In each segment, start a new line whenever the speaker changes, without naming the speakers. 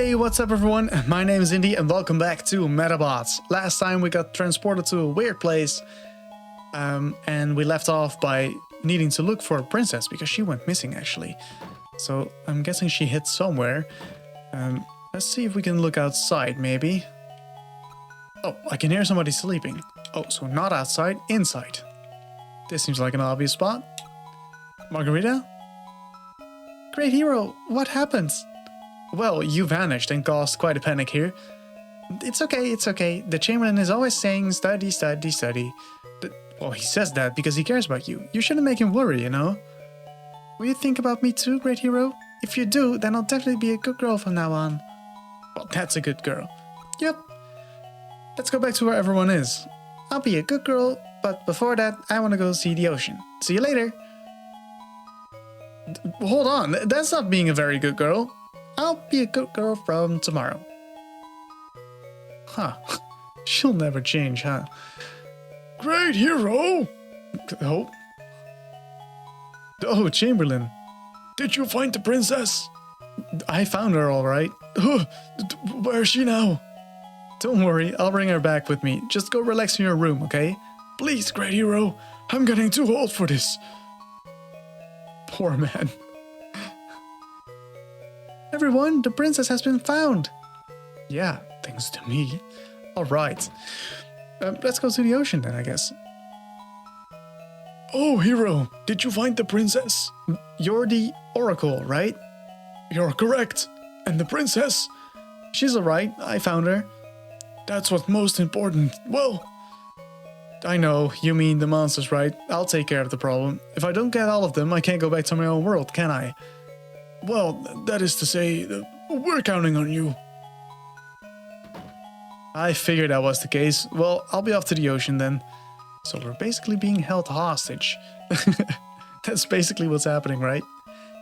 Hey, what's up everyone? My name is Indy and welcome back to Medabots. Last time we got transported to a weird place and we left off by needing to look for a princess because she went missing actually. So I'm guessing she hid somewhere. Let's see if we can look outside maybe. Oh, I can hear somebody sleeping. Oh, so not outside, inside. This seems like an obvious spot. Margarita? Great hero, what happened? Well, you vanished and caused quite a panic here. It's okay, it's okay. The Chamberlain is always saying study, study, study. Well, he says that because he cares about you. You shouldn't make him worry, you know? Will you think about me too, great hero? If you do, then I'll definitely be a good girl from now on. Well, that's a good girl. Yep. Let's go back to where everyone is. I'll be a good girl, but before that, I want to go see the ocean. See you later. Hold on, that's not being a very good girl. I'll be a good girl from tomorrow. Huh. She'll never change, huh? Great hero! Oh, Chamberlain. Did you find the princess? I found her all right. Where is she now? Don't worry, I'll bring her back with me. Just go relax in your room, okay? Please, great hero. I'm getting too old for this. Poor man. Everyone, the princess has been found. Yeah, thanks to me. Alright. Let's go to the ocean then, I guess. Oh, hero, did you find the princess? You're the Oracle, right? You're correct. And the princess? She's alright, I found her. That's what's most important. Well, I know, you mean the monsters, right? I'll take care of the problem. If I don't get all of them, I can't go back to my own world, can I? Well, that is to say, we're counting on you. I figured that was the case. Well, I'll be off to the ocean then. So we're basically being held hostage. That's basically what's happening, right?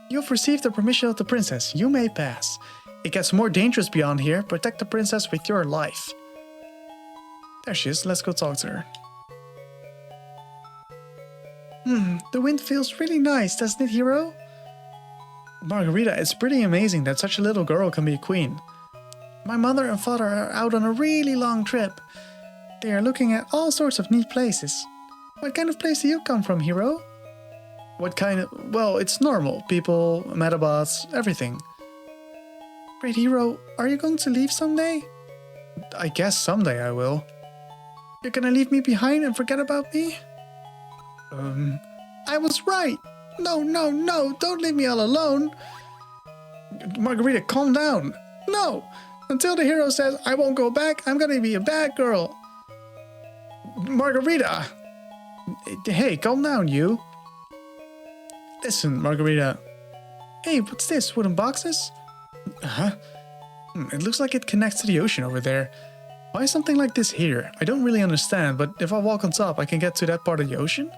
You've received the permission of the princess. You may pass. It gets more dangerous beyond here. Protect the princess with your life. There she is. Let's go talk to her. The wind feels really nice, doesn't it, hero? Margarita, it's pretty amazing that such a little girl can be a queen. My mother and father are out on a really long trip. They are looking at all sorts of neat places. What kind of place do you come from, hero? What kind of... Well, it's normal. People, Medabots, everything. Great hero, are you going to leave someday? I guess someday I will. You're gonna leave me behind and forget about me? I was right! No, no, no, don't leave me all alone! Margarita, calm down! No! Until the hero says I won't go back, I'm gonna be a bad girl! Margarita! Hey, calm down, you! Listen, Margarita. Hey, what's this? Wooden boxes? Huh? It looks like it connects to the ocean over there. Why is something like this here? I don't really understand, but if I walk on top, I can get to that part of the ocean?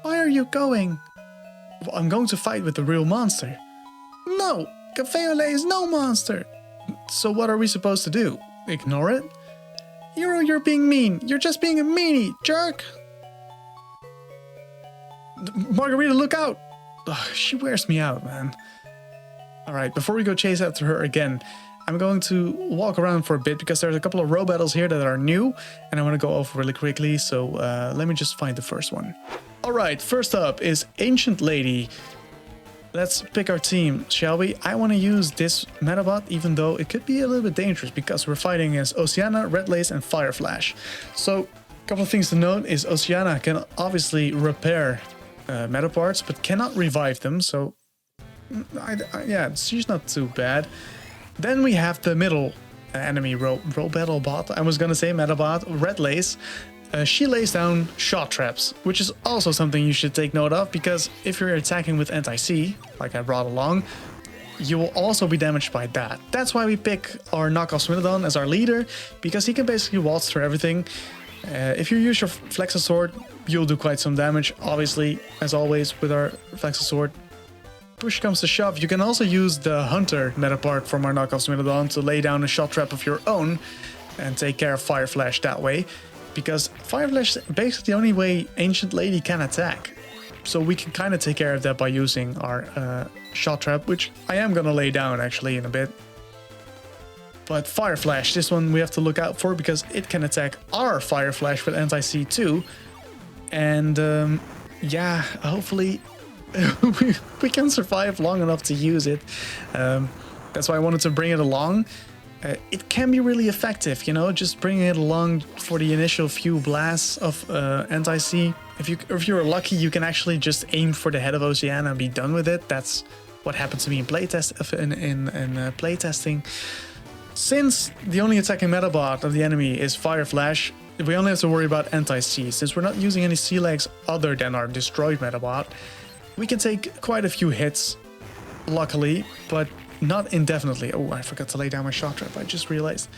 Why are you going? Well, I'm going to fight with the real monster. No! Cafe au lait is no monster! So what are we supposed to do? Ignore it? Hero, you're being mean. You're just being a meanie, jerk! Margarita, look out! Ugh, she wears me out, man. Alright, before we go chase after her again, I'm going to walk around for a bit because there's a couple of row battles here that are new and I want to go over really quickly, so let me just find the first one. Alright, first up is Ancient Lady. Let's pick our team, shall we? I want to use this Medabot, even though it could be a little bit dangerous because we're fighting against Oceana, Red Lace and Fire Flash. So, a couple of things to note is Oceana can obviously repair Medaparts, but cannot revive them, so yeah, she's not too bad. Then we have the middle enemy battle bot. I was gonna say Medabot, Red Lace. She lays down shot traps, which is also something you should take note of, because if you're attacking with anti-C, like I brought along, you will also be damaged by that. That's why we pick our knockoff Smithadon as our leader, because he can basically waltz through everything. If you use your Flexa Sword, you'll do quite some damage, obviously, as always with our Flexa Sword. Push comes to shove, you can also use the Hunter Metapart from our knockoff Smithadon to lay down a shot trap of your own and take care of Fire Flash that way. Because Fire Flash is basically the only way Ancient Lady can attack. So we can kind of take care of that by using our shot trap, which I am going to lay down actually in a bit. But Fire Flash, this one we have to look out for because it can attack our Fire Flash with anti-C too. And yeah, hopefully we can survive long enough to use it. That's why I wanted to bring it along. It can be really effective, you know, just bringing it along for the initial few blasts of anti-C. If you're lucky, you can actually just aim for the head of Oceania and be done with it. That's what happened to me in playtesting. Since the only attacking Medabot of the enemy is Fire Flash, we only have to worry about anti-C. Since we're not using any C legs other than our destroyed Medabot, we can take quite a few hits, luckily, but not indefinitely. Oh, I forgot to lay down my shock trap, I just realized.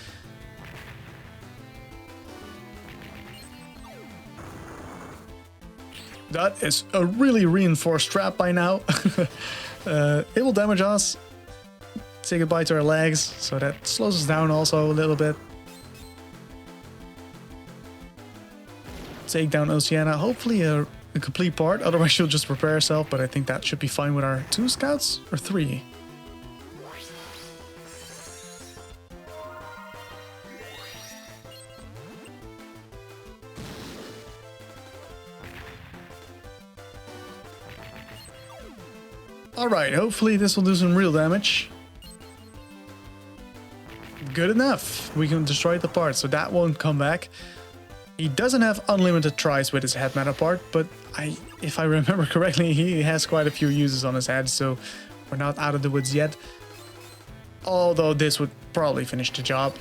That is a really reinforced trap by now. It will damage us. Say goodbye to our legs, so that slows us down also a little bit. Take down Oceania, hopefully a complete part, otherwise she'll just repair herself, but I think that should be fine with our 2 scouts, or 3. Alright, hopefully this will do some real damage. Good enough. We can destroy the part, so that won't come back. He doesn't have unlimited tries with his head Metapart, but if I remember correctly, he has quite a few uses on his head, so we're not out of the woods yet. Although this would probably finish the job.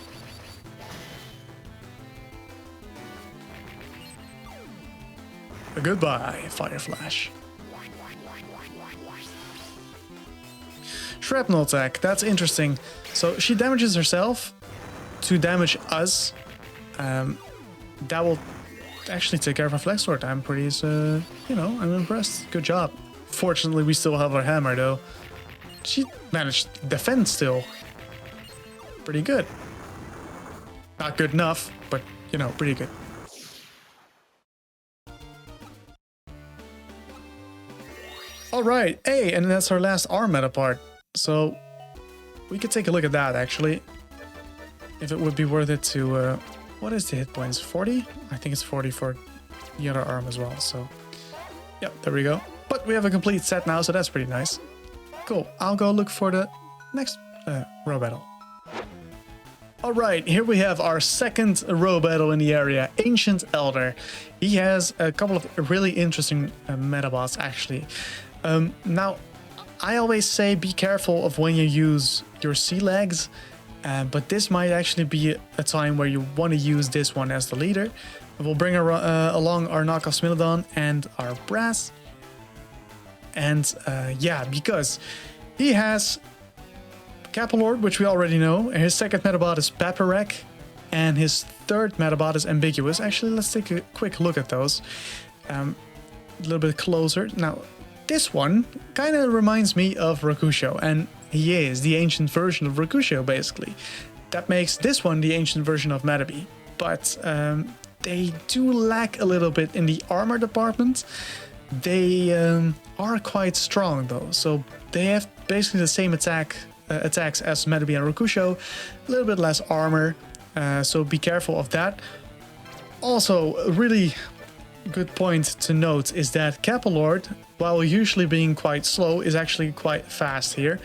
Goodbye, Fire Flash. Shrapnel attack, that's interesting. So she damages herself to damage us. That will actually take care of our Flex Sword. I'm pretty, you know, I'm impressed. Good job. Fortunately, we still have our hammer though. She managed to defend still. Pretty good. Not good enough, but, you know, pretty good. Alright, hey, and that's our last arm Metapart. So we could take a look at that actually. If it would be worth it to what is the hit points? 40? I think it's 40 for the other arm as well. So yep, there we go. But we have a complete set now, so that's pretty nice. Cool. I'll go look for the next row battle. Alright, here we have our second row battle in the area, Ancient Elder. He has a couple of really interesting Medabots actually. Now, I always say be careful of when you use your sea legs, but this might actually be a time where you want to use this one as the leader. We'll bring along our knockoff Smilodon and our Brass. And yeah, because he has Capilord, which we already know. His second Medabot is Paparek, and his third Medabot is Ambiguous. Actually, let's take a quick look at those. A little bit closer. Now, this one kind of reminds me of Rakusho, and he is the ancient version of Rakusho, basically. That makes this one the ancient version of Metabee. But they do lack a little bit in the armor department. They are quite strong, though. So they have basically the same attacks as Metabee and Rakusho, a little bit less armor, so be careful of that. Also, a really good point to note is that Capilord, while usually being quite slow, is actually quite fast here.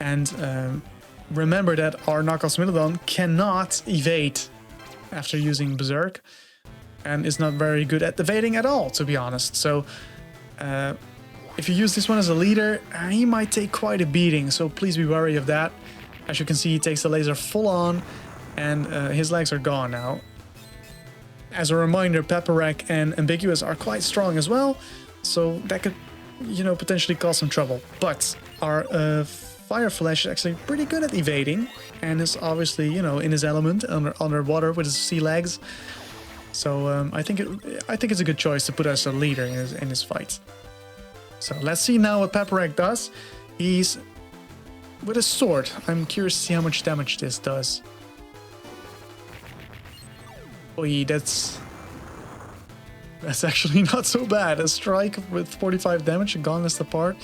And remember that our knockoff Smilodon cannot evade after using Berserk, and is not very good at evading at all, to be honest. So if you use this one as a leader, he might take quite a beating, so please be wary of that. As you can see, he takes the laser full on, and his legs are gone now. As a reminder, Paparek and Ambiguous are quite strong as well, so that could, you know, potentially cause some trouble. But our Fire Flash is actually pretty good at evading, and is obviously, you know, in his element underwater with his sea legs. So I think it's a good choice to put as a leader in his fight. So let's see now what Paparek does. He's with a sword. I'm curious to see how much damage this does. Oh, that's That's actually not so bad. A strike with 45 damage, gone is the part.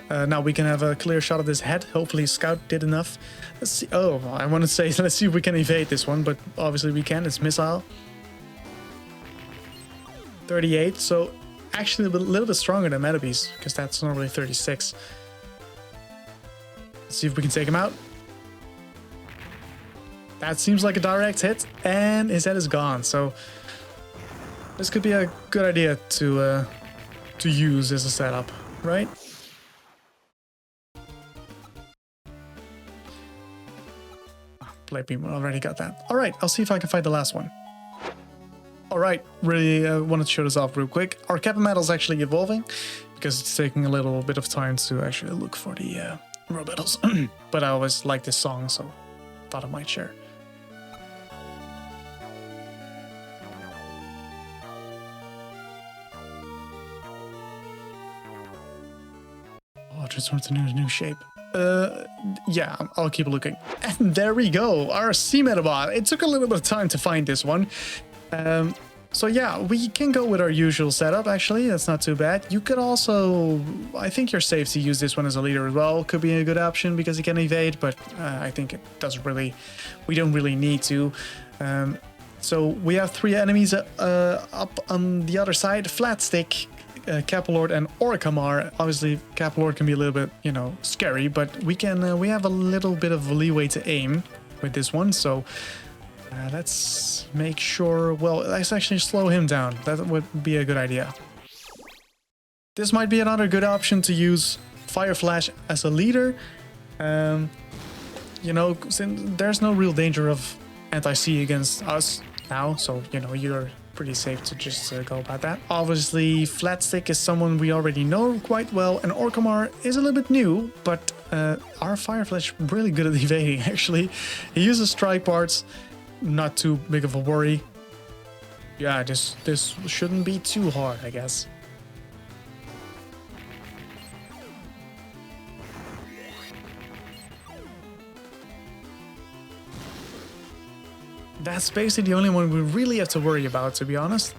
Now we can have a clear shot of this head. Hopefully Scout did enough. Let's see. Oh, I want to say, let's see if we can evade this one, but obviously we can. It's missile. 38, so actually a little bit stronger than Medabees, because that's normally 36. Let's see if we can take him out. That seems like a direct hit, and his head is gone, so this could be a good idea to use as a setup, right? Play beam already got that. All right, I'll see if I can find the last one. All right, really wanted to show this off real quick. Our Kappa medal is actually evolving because it's taking a little bit of time to actually look for the Rubberobos. But I always like this song, so thought I might share. Oh, transform to new shape. Yeah, I'll keep looking. And there we go, our sea Medabot. It took a little bit of time to find this one. So yeah, we can go with our usual setup, actually. That's not too bad. You could also, I think you're safe to use this one as a leader as well. Could be a good option because he can evade, but I think it doesn't really, we don't really need to. So we have 3 enemies up on the other side. Flat Stick, Capilord, and Orcamar. Obviously, Capilord can be a little bit, you know, scary, but we can, we have a little bit of leeway to aim with this one, so... let's make sure, well, let's actually slow him down. That would be a good idea. This might be another good option to use Fire Flash as a leader. You know, there's no real danger of anti-C against us now, so, you know, you're pretty safe to just go about that. Obviously, Flat Stick is someone we already know quite well, and Orcamar is a little bit new, but our Fire Flash really good at evading, actually. He uses strike parts. Not too big of a worry. Yeah, this shouldn't be too hard, I guess. That's basically the only one we really have to worry about, to be honest.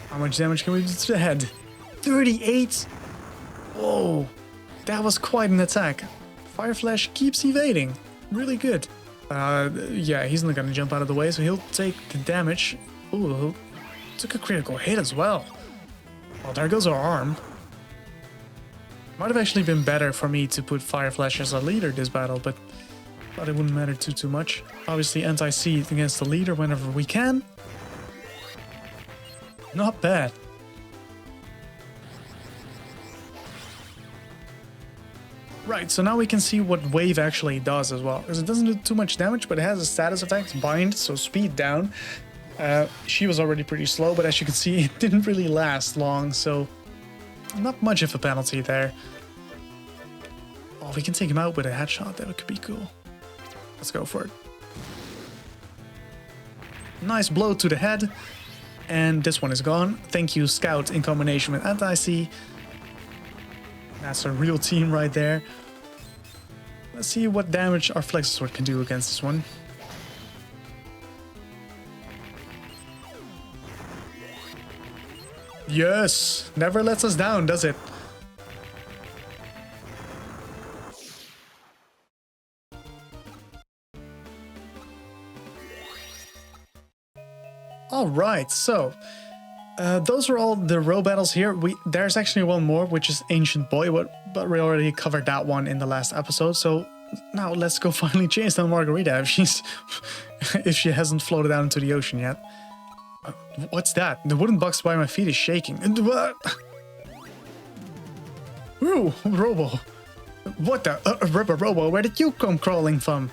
How much damage can we do to the head? 38! Whoa, that was quite an attack. Fire Flash keeps evading. Really good. Yeah, he's not gonna jump out of the way, so he'll take the damage. Ooh, took a critical hit as well. Well, there goes our arm. Might have actually been better for me to put Fire Flash as a leader this battle, but thought it wouldn't matter too much. Obviously, anti-C against the leader whenever we can. Not bad. Right, so now we can see what Wave actually does as well. Because it doesn't do too much damage, but it has a status effect, Bind, so speed down. She was already pretty slow, but as you can see, it didn't really last long, so not much of a penalty there. Oh, we can take him out with a headshot. That could be cool. Let's go for it. Nice blow to the head. And this one is gone. Thank you, Scout, in combination with Anti-C. That's a real team right there. Let's see what damage our Flexor can do against this one. Yes! Never lets us down, does it? Alright, so... those are all the row battles here. There's actually one more, which is Ancient Boy, but we already covered that one in the last episode. So now let's go finally chase down Margarita if she hasn't floated out into the ocean yet. What's that? The wooden box by my feet is shaking. What? Ooh, Robo. What the? Robo, where did you come crawling from?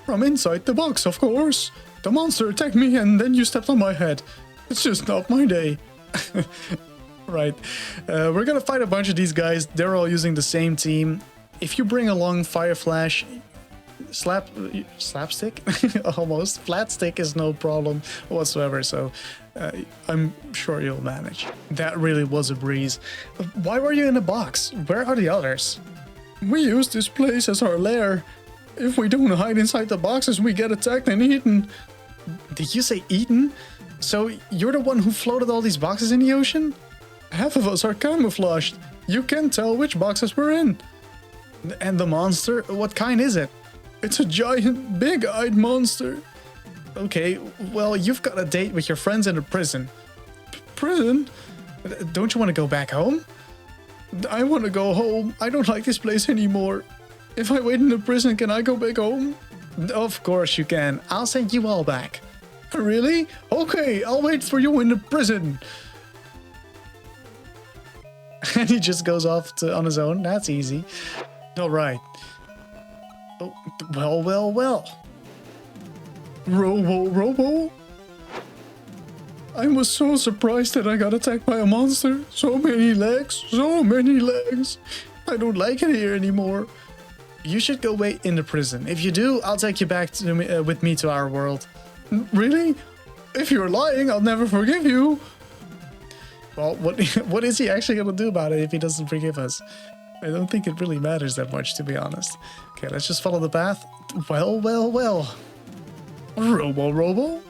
From inside the box, of course. The monster attacked me and then you stepped on my head. It's just not my day. Right. We're gonna fight a bunch of these guys. They're all using the same team. If you bring along Fire Flash, Slapstick? Almost. Flat Stick is no problem whatsoever, so I'm sure you'll manage. That really was a breeze. Why were you in a box? Where are the others? We use this place as our lair. If we don't hide inside the boxes, we get attacked and eaten. Did you say eaten? So you're the one who floated all these boxes in the ocean? Half of us are camouflaged. You can't tell which boxes we're in. And the monster, what kind is it? It's a giant, big-eyed monster. Okay, well, you've got a date with your friends in a prison. Prison? Don't you want to go back home? I want to go home. I don't like this place anymore. If I wait in the prison, can I go back home? Of course you can. I'll send you all back. Really? Okay, I'll wait for you in the prison. And he just goes off on his own. That's easy. All right. Oh, well. Robo? I was so surprised that I got attacked by a monster. So many legs. I don't like it here anymore. You should go wait in the prison. If you do, I'll take you back to with me to our world. Really? If you're lying, I'll never forgive you. Well, what is he actually going to do about it if he doesn't forgive us? I don't think it really matters that much, to be honest. Okay, let's just follow the path. Well. Robo?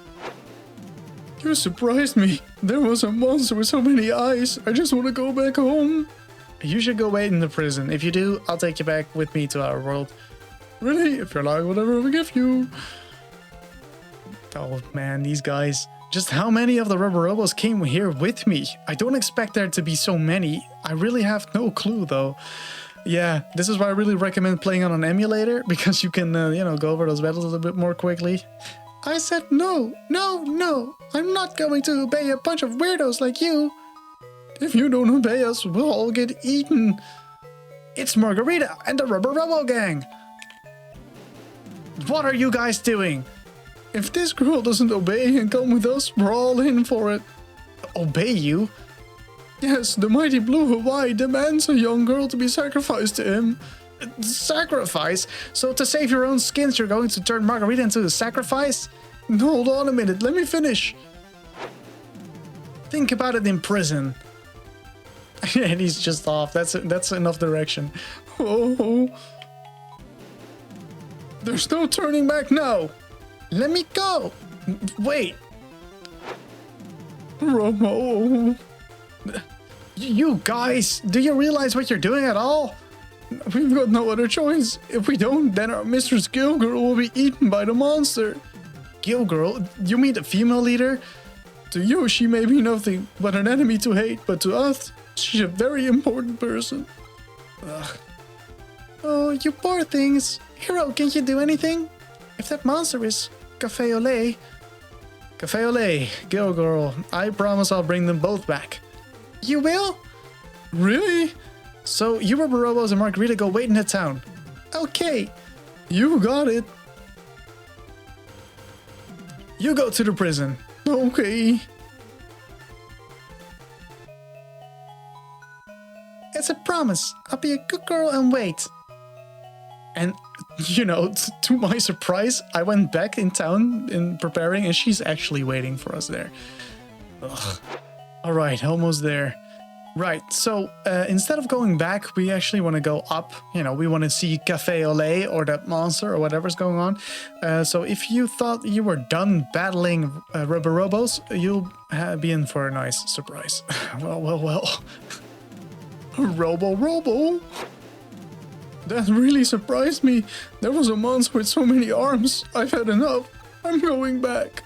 You surprised me. There was a monster with so many eyes. I just want to go back home. You should go wait in the prison. If you do, I'll take you back with me to our world. Really? If you're lying, whatever, I'll forgive you. Oh man, these guys. Just how many of the Rubberobos came here with me? I don't expect there to be so many. I really have no clue though. Yeah, this is why I really recommend playing on an emulator, because you can, go over those battles a little bit more quickly. I said no. I'm not going to obey a bunch of weirdos like you. If you don't obey us, we'll all get eaten. It's Margarita and the Rubberobo gang. What are you guys doing? If this girl doesn't obey and come with us, we're all in for it. Obey you? Yes, the mighty Blue Hawaii demands a young girl to be sacrificed to him. Sacrifice? So to save your own skins, you're going to turn Margarita into a sacrifice? Hold on a minute, let me finish. Think about it in prison. And he's just off. That's enough direction. Oh. There's no turning back now. Let me go. Wait. Robo. You guys, do you realize what you're doing at all? We've got no other choice. If we don't, then our Mistress Gill Girl will be eaten by the monster. Gill Girl? You mean the female leader? To you, she may be nothing but an enemy to hate, but to us, she's a very important person. Ugh. Oh, you poor things. Hero, can't you do anything? If that monster is Cafe Olé, Gill Girl, I promise I'll bring them both back. You will? Really? So you Rubberobos and Margarita go wait in the town. Okay. You got it. You go to the prison. Okay. It's a promise. I'll be a good girl and wait. And, to my surprise, I went back in town in preparing, and she's actually waiting for us there. Ugh. All right, almost there. Right, so instead of going back, we actually want to go up. We want to see Cafe Olé or that monster or whatever's going on. So if you thought you were done battling Rubberobos, you'll be in for a nice surprise. Well. Robo. That really surprised me. There was a monster with so many arms. I've had enough. I'm going back.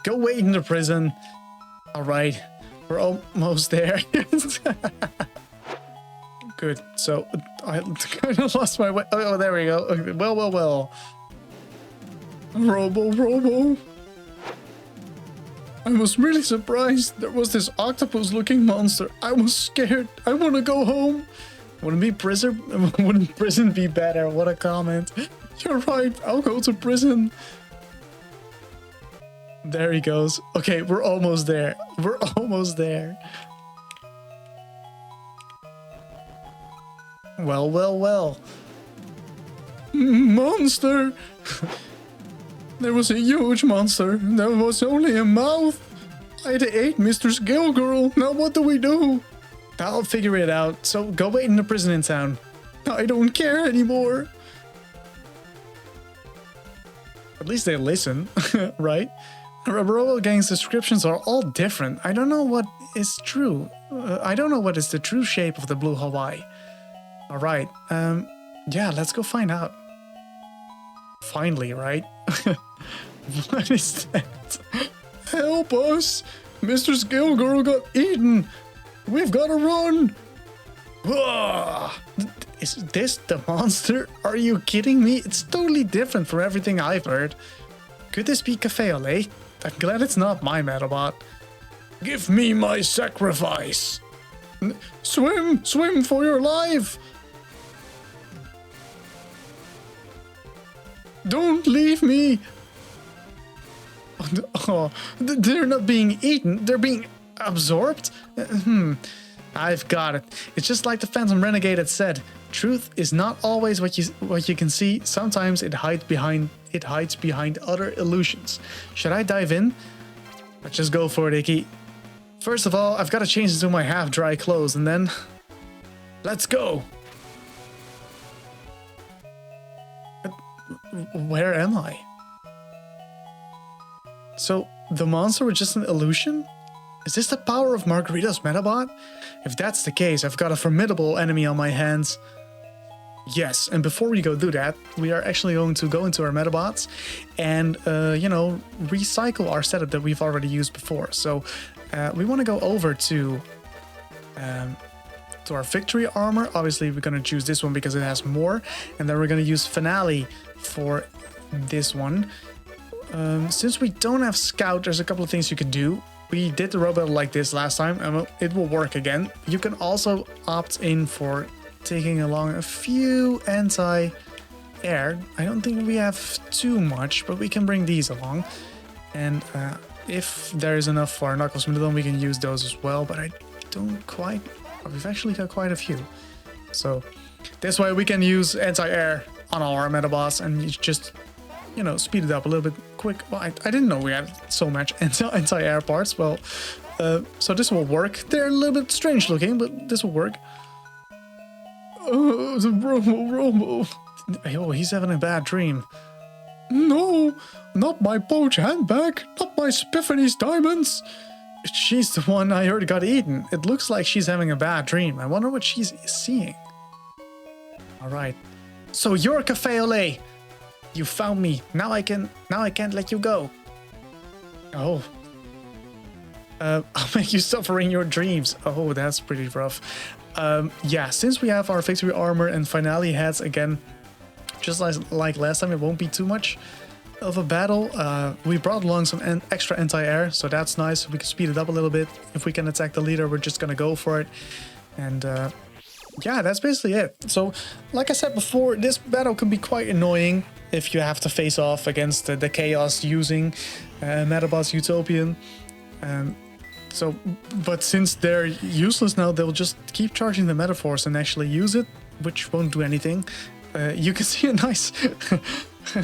Go wait in the prison. All right. We're almost there. Good. So I kind of lost my way. Oh, there we go. Okay. Well. Robo. I was really surprised. There was this octopus-looking monster. I was scared. I want to go home. Wouldn't prison be better? What a comment. You're right. I'll go to prison. There he goes. Okay, we're almost there. Well. Monster! There was a huge monster. There was only a mouth. I ate Mistress Gill Girl. Now what do we do? I'll figure it out. So go wait in the prison in town. I don't care anymore. At least they listen, right? Robo gang's descriptions are all different. I don't know what is true. I don't know what is the true shape of the blue Hawaii. All right. Yeah, let's go find out. Finally, right? What is that? Help us! Mr. Skill Girl got eaten! We've got to run! Is this the monster? Are you kidding me? It's totally different from everything I've heard. Could this be Cafe au lait? I'm glad it's not my Medabot. Give me my sacrifice! Swim! Swim for your life! Don't leave me! Oh, they're not being eaten, they're being absorbed? I've got it. It's just like the Phantom Renegade had said. Truth is not always what you can see. Sometimes it hides behind other illusions. Should I dive in? Let's just go for it, Icky. First of all, I've got to change into my half-dry clothes, and then... Let's go! Where am I? So, the monster was just an illusion? Is this the power of Margarita's Medabot? If that's the case, I've got a formidable enemy on my hands. Yes, and before we go do that, we are actually going to go into our Medabots and, you know, recycle our setup that we've already used before. So, we want to go over to our victory armor. Obviously, we're going to choose this one because it has more. And then we're going to use Finale for this one. Since we don't have Scout, there's a couple of things you can do. We did the Robo like this last time, and it will work again. You can also opt in for taking along a few anti-air. I don't think we have too much, but we can bring these along. And if there is enough for our Knuckles Midlone, we can use those as well, but I don't quite... We've actually got quite a few. So this way we can use anti-air on all our Medabots and just, you know, speed it up a little bit quick. Well, I didn't know we had so much anti-air parts. Well, so this will work. They're a little bit strange looking, but this will work. Oh, the Robo. Oh, he's having a bad dream. No, not my poach handbag, not my Spiffany's diamonds. She's the one I heard got eaten. It looks like she's having a bad dream. I wonder what she's seeing. All right. So you're Cafe au lait. You found me. Now I can't let you go. Oh. I'll make you suffer in your dreams. Oh, that's pretty rough. Yeah, since we have our victory armor and Finale heads again, just like last time, it won't be too much of a battle. We brought along some extra anti-air, so that's nice. We can speed it up a little bit. If we can attack the leader, we're just gonna go for it. And yeah, that's basically it. So, like I said before, this battle can be quite annoying if you have to face off against the chaos using Medabots Utopian. But since they're useless now, they'll just keep charging the Metaforce and actually use it, which won't do anything. You can see a nice...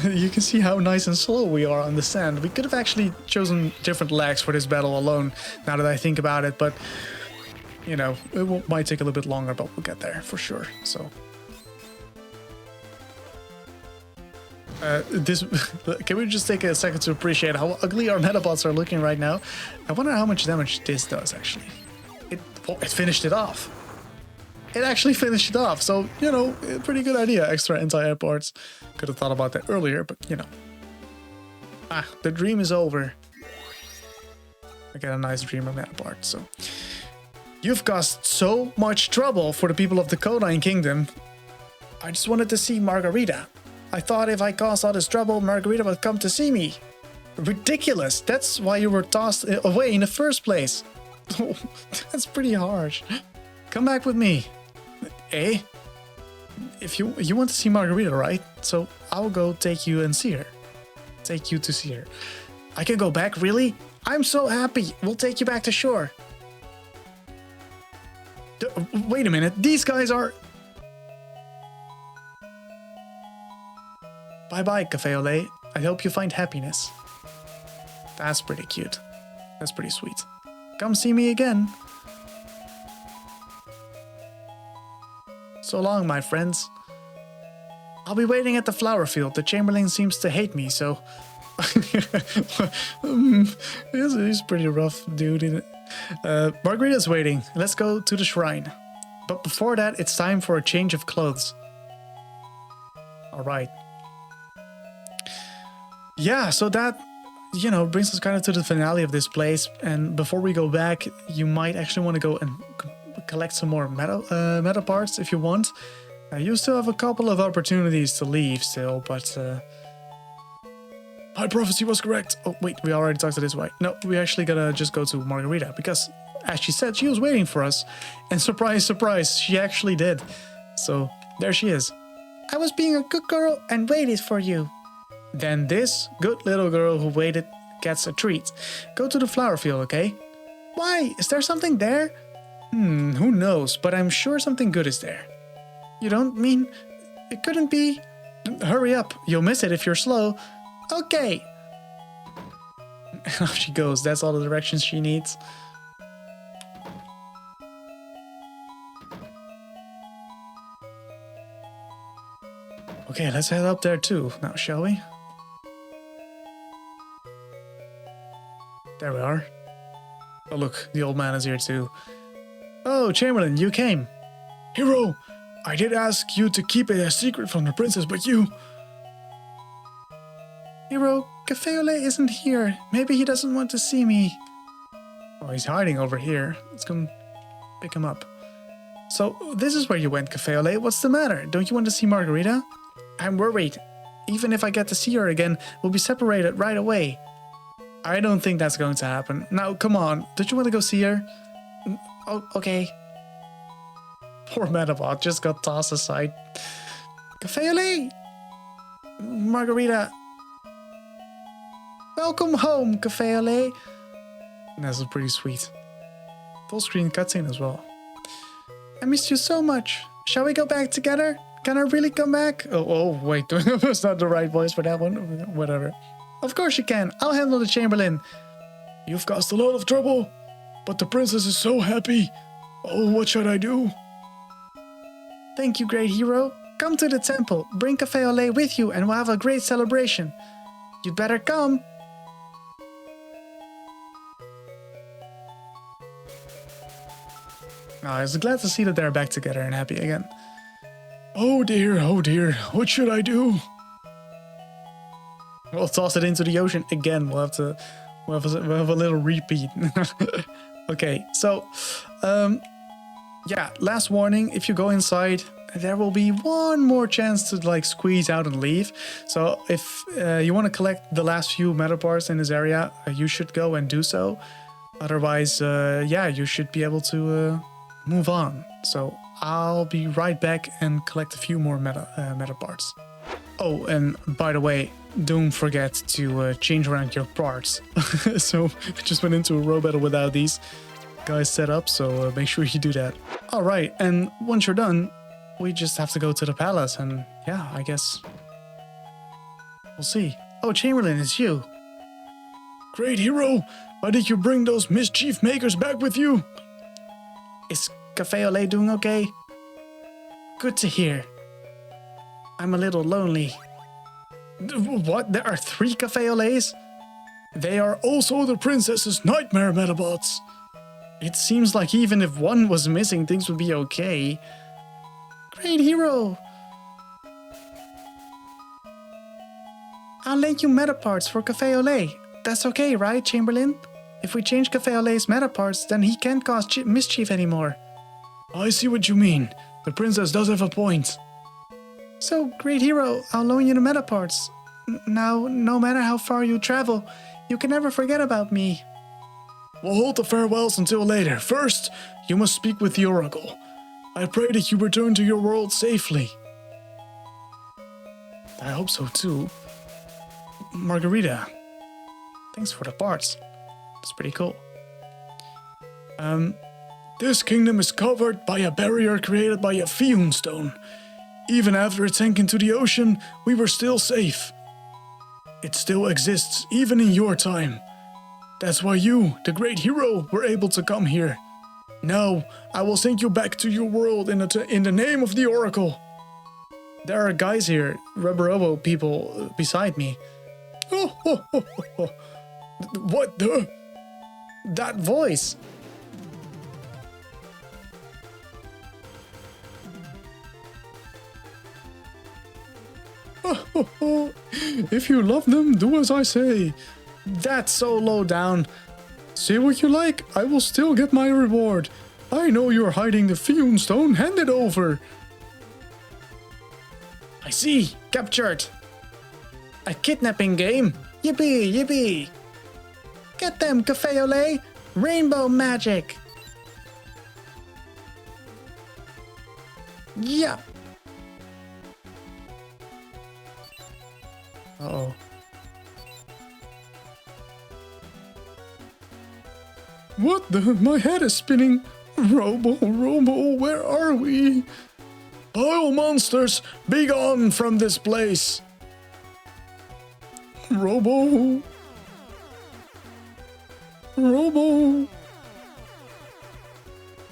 you can see how nice and slow we are on the sand. We could have actually chosen different legs for this battle alone, now that I think about it, but... You know, it might take a little bit longer, but we'll get there for sure. So, can we just take a second to appreciate how ugly our Medabots are looking right now? I wonder how much damage this does actually. It finished it off. It actually finished it off. So, you know, pretty good idea. Extra anti-air parts. Could have thought about that earlier, but you know. Ah, the dream is over. I got a nice dream of Medabot, so. You've caused so much trouble for the people of the Kodine Kingdom. I just wanted to see Margarita. I thought if I caused all this trouble, Margarita would come to see me. Ridiculous. That's why you were tossed away in the first place. That's pretty harsh. Come back with me. Eh? If you want to see Margarita, right? So I'll go take you and see her. Take you to see her. I can go back, really? I'm so happy. We'll take you back to shore. Wait a minute, these guys are... Bye-bye, Cafe au lait. I hope you find happiness. That's pretty cute. That's pretty sweet. Come see me again. So long, my friends. I'll be waiting at the flower field. The Chamberlain seems to hate me, so He's pretty rough, dude. Isn't it? Margarita's waiting. Let's go to the shrine. But before that, it's time for a change of clothes. All right. Yeah, so that, you know, brings us kind of to the finale of this place. And before we go back, you might actually want to go and collect some more meta parts if you want. You still have a couple of opportunities to leave still, but my prophecy was correct. Oh, wait, we already talked to this way. No, we actually gotta just go to Margarita because, as she said, she was waiting for us. And surprise, surprise, she actually did. So, there she is. I was being a good girl and waited for you. Then this good little girl who waited gets a treat. Go to the flower field, okay? Why? Is there something there? Who knows, but I'm sure something good is there. You don't mean it couldn't be? Hurry up, you'll miss it if you're slow. Okay. Off she goes, that's all the directions she needs. Okay, let's head up there too, now shall we? There we are. Oh look, the old man is here too. Oh, Chamberlain, you came.
Hero, I did ask you to keep it a secret from the princess, but you...
Hero, Cafe Ole isn't here. Maybe he doesn't want to see me. Oh, he's hiding over here. Let's come pick him up. So, this is where you went, Cafe Ole. What's the matter? Don't you want to see Margarita? I'm worried. Even if I get to see her again, we'll be separated right away. I don't think that's going to happen. Now, come on. Don't you want to go see her? Oh, okay. Poor Medabot just got tossed aside. Cafe Ole! Margarita! Welcome home, Cafe Ole! That's pretty sweet. Full screen cutscene as well. I missed you so much. Shall we go back together? Can I really come back? Oh wait, that's not the right voice for that one. Whatever. Of course you can. I'll handle the Chamberlain.
You've caused a lot of trouble, but the princess is so happy. Oh, what should I do?
Thank you, great hero. Come to the temple. Bring Cafe Ole with you and we'll have a great celebration. You'd better come. I was glad to see that they're back together and happy again.
Oh dear, what should I do?
We'll toss it into the ocean again. We'll have a little repeat. Okay, so, yeah, last warning. If you go inside, there will be one more chance to like squeeze out and leave. So if you want to collect the last few meta parts in this area, you should go and do so. Otherwise, yeah, you should be able to move on. So I'll be right back and collect a few more meta parts. Oh, and by the way, don't forget to change around your parts. So I just went into a row battle without these guys set up, so make sure you do that. All right, and once you're done, we just have to go to the palace, and yeah, I guess we'll see. Oh, Chamberlain, it's you.
Great hero, why did you bring those mischief makers back with you?
Is Cafe Ole doing okay? Good to hear. I'm a little lonely. What? There are 3 Cafe Oles?
They are also the princess's nightmare Medabots.
It seems like even if one was missing, things would be okay. Great hero! I'll lend you meta parts for Cafe Ole. That's okay, right, Chamberlain? If we change Cafe Ole's meta parts, then he can't cause mischief anymore.
I see what you mean. The princess does have a point.
So, great hero, I'll loan you the meta parts. Now, no matter how far you travel, you can never forget about me.
We'll hold the farewells until later. First, you must speak with the Oracle. I pray that you return to your world safely.
I hope so too. Margarita, thanks for the parts. It's pretty cool.
This kingdom is covered by a barrier created by a Fiun stone. Even after it sank into the ocean, we were still safe. It still exists, even in your time. That's why you, the great hero, were able to come here. Now, I will send you back to your world in the name of the Oracle.
There are guys here, Rubberobo people, beside me.
What the?
That voice.
If you love them, do as I say.
That's so low down.
Say what you like, I will still get my reward. I know you're hiding the Fion Stone, hand it over.
I see. Captured. A kidnapping game. Yippee, yippee. Get them, Cafe Olé. Rainbow magic. Yeah. Uh-oh.
What the? My head is spinning. Robo, where are we? Oil monsters, be gone from this place. Robo.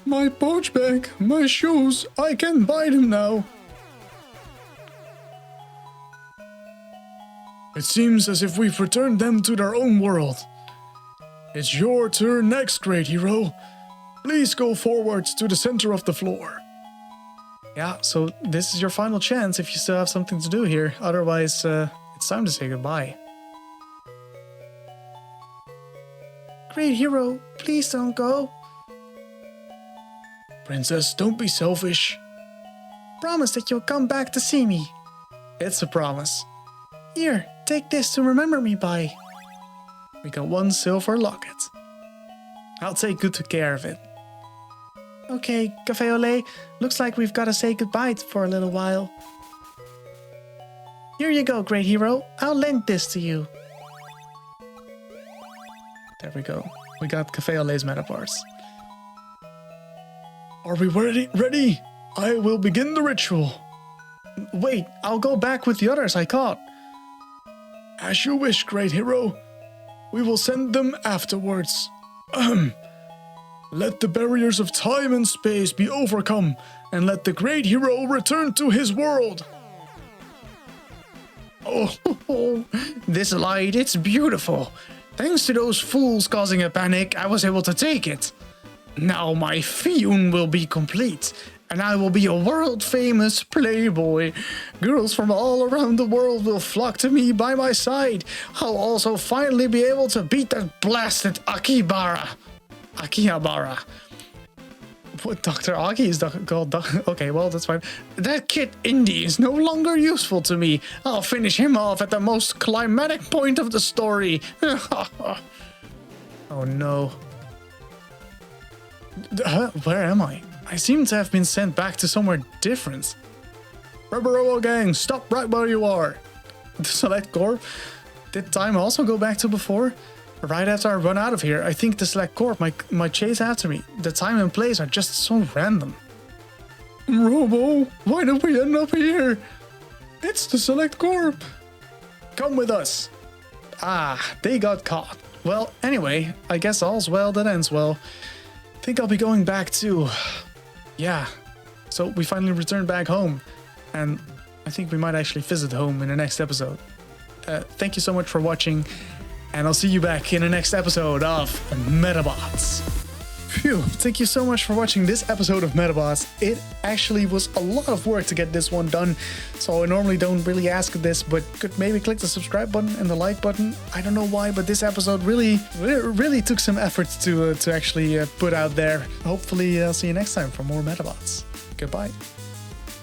My pouch bag, my shoes, I can buy them now. It seems as if we've returned them to their own world. It's your turn next, great hero. Please go forward to the center of the floor.
Yeah, so this is your final chance if you still have something to do here. Otherwise, it's time to say goodbye. Great hero, please don't go.
Princess, don't be selfish.
Promise that you'll come back to see me. It's a promise. Here, take this to remember me by. We got one silver locket. I'll take good care of it. Okay, Cafe Olé, looks like we've got to say goodbye for a little while. Here you go, great hero. I'll lend this to you. There we go. We got Cafe Olé's medaparts.
Are we ready? I will begin the ritual.
Wait, I'll go back with the others I caught.
As you wish, great hero. We will send them afterwards. Let the barriers of time and space be overcome, and let the great hero return to his world.
Oh, this light, it's beautiful. Thanks to those fools causing a panic, I was able to take it. Now my Fion will be complete, and I will be a world-famous playboy. Girls from all around the world will flock to me by my side. I'll also finally be able to beat that blasted Akihabara. What, Dr. Aki is called? Okay, well, that's fine. That kid Indy is no longer useful to me. I'll finish him off at the most climatic point of the story. Oh no. Where am I? I seem to have been sent back to somewhere different. Rubberobo gang, stop right where you are. The Select Corp? Did time also go back to before? Right after I run out of here, I think the Select Corp might chase after me. The time and place are just so random.
Robo, why did we end up here? It's the Select Corp.
Come with us. Ah, they got caught. Well, anyway, I guess all's well that ends well. Think I'll be going back to... Yeah, so we finally returned back home, and I think we might actually visit home in the next episode. Thank you so much for watching, and I'll see you back in the next episode of Medabots. Phew, thank you so much for watching this episode of Medabots. It actually was a lot of work to get this one done, so I normally don't really ask this, but could maybe click the subscribe button and the like button. I don't know why, but this episode really took some effort to actually put out there. Hopefully I'll see you next time for more Medabots. Goodbye.